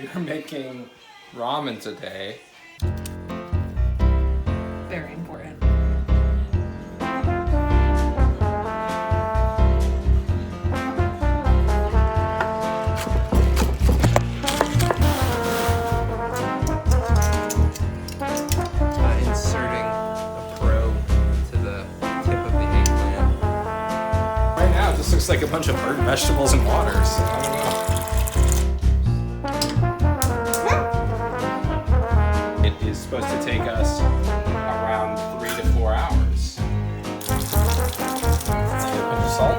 You're making ramen today. Very important. Inserting a probe to the tip of the eggplant. Right now, it just looks like a bunch of burnt vegetables and water, so I don't know. It is supposed to take us around 3 to 4 hours. Let's get a pinch of salt.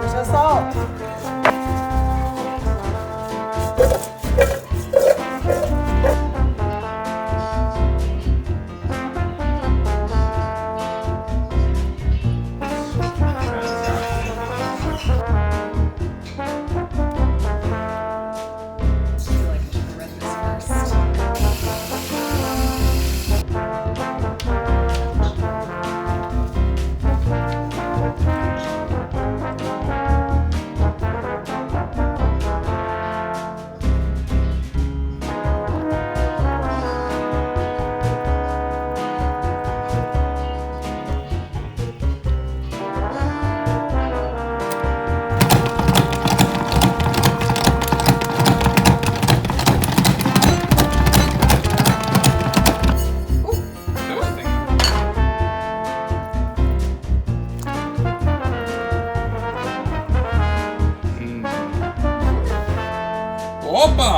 There's no salt. Opa!